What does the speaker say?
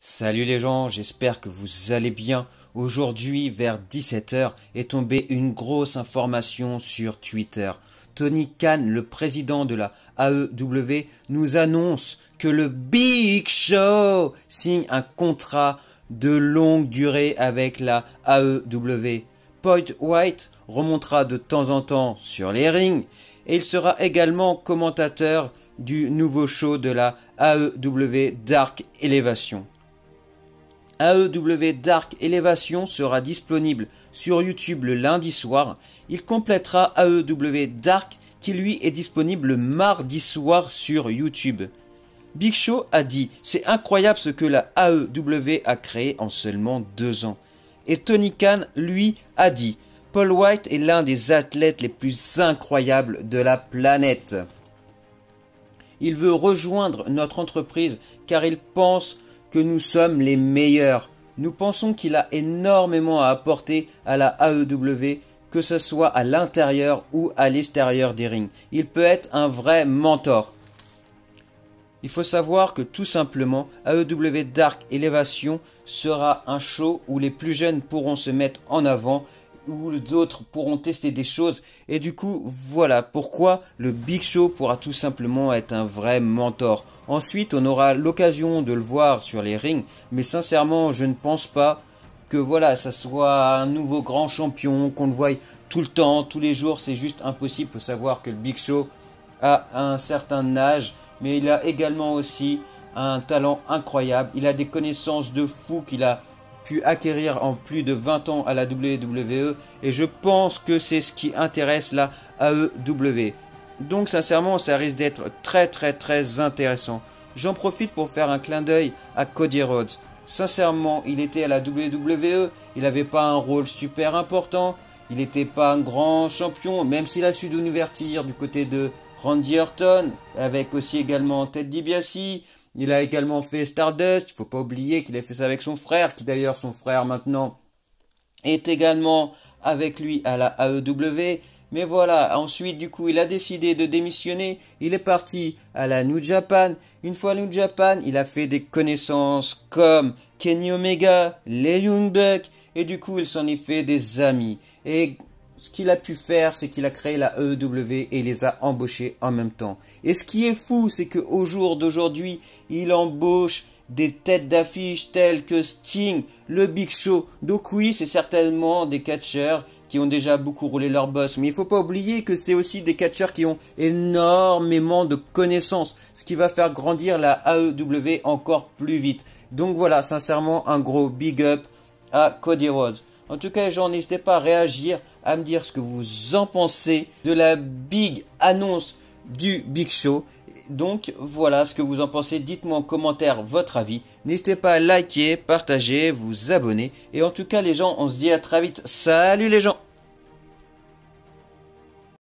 Salut les gens, j'espère que vous allez bien. Aujourd'hui, vers 17 h, est tombée une grosse information sur Twitter. Tony Khan, le président de la AEW, nous annonce que le Big Show signe un contrat de longue durée avec la AEW. Paul White remontera de temps en temps sur les rings et il sera également commentateur du nouveau show de la AEW Dark Elevation. AEW Dark Elevation sera disponible sur YouTube le lundi soir. Il complétera AEW Dark qui lui est disponible le mardi soir sur YouTube. Big Show a dit « C'est incroyable ce que la AEW a créé en seulement 2 ans ». Et Tony Khan, lui, a dit « Paul White est l'un des athlètes les plus incroyables de la planète. Il veut rejoindre notre entreprise car il pense que nous sommes les meilleurs. Nous pensons qu'il a énormément à apporter à la AEW, que ce soit à l'intérieur ou à l'extérieur des rings. Il peut être un vrai mentor. » Il faut savoir que tout simplement, AEW Dark Elevation sera un show où les plus jeunes pourront se mettre en avant, où d'autres pourront tester des choses. Et du coup, voilà pourquoi le Big Show pourra tout simplement être un vrai mentor. Ensuite, on aura l'occasion de le voir sur les rings, mais sincèrement, je ne pense pas que voilà, ça soit un nouveau grand champion, qu'on le voie tout le temps, tous les jours. C'est juste impossible. Il faut savoir que le Big Show a un certain âge, mais il a également aussi un talent incroyable. Il a des connaissances de fou qu'il a pu acquérir en plus de 20 ans à la WWE. Et je pense que c'est ce qui intéresse la AEW. Donc sincèrement, ça risque d'être très intéressant. J'en profite pour faire un clin d'œil à Cody Rhodes. Sincèrement, il était à la WWE. Il n'avait pas un rôle super important. Il n'était pas un grand champion, même s'il a su d'ouverture du côté de Randy Orton, avec aussi également Ted DiBiase. Il a également fait Stardust. Il faut pas oublier qu'il a fait ça avec son frère, qui d'ailleurs son frère maintenant est également avec lui à la AEW. Mais voilà, ensuite du coup il a décidé de démissionner. Il est parti à la New Japan. Une fois à New Japan, il a fait des connaissances comme Kenny Omega, les Young Bucks. Et du coup il s'en est fait des amis. Et ce qu'il a pu faire, c'est qu'il a créé la AEW et les a embauchés en même temps. Et ce qui est fou, c'est qu'au jour d'aujourd'hui, il embauche des têtes d'affiche telles que Sting, le Big Show. Donc oui, c'est certainement des catcheurs qui ont déjà beaucoup roulé leur boss. Mais il ne faut pas oublier que c'est aussi des catcheurs qui ont énormément de connaissances. Ce qui va faire grandir la AEW encore plus vite. Donc voilà, sincèrement, un gros big up à Cody Rhodes. En tout cas, les gens, n'hésitez pas à réagir, à me dire ce que vous en pensez de la big annonce du Big Show. Donc, voilà ce que vous en pensez. Dites-moi en commentaire votre avis. N'hésitez pas à liker, partager, vous abonner. Et en tout cas, les gens, on se dit à très vite. Salut les gens!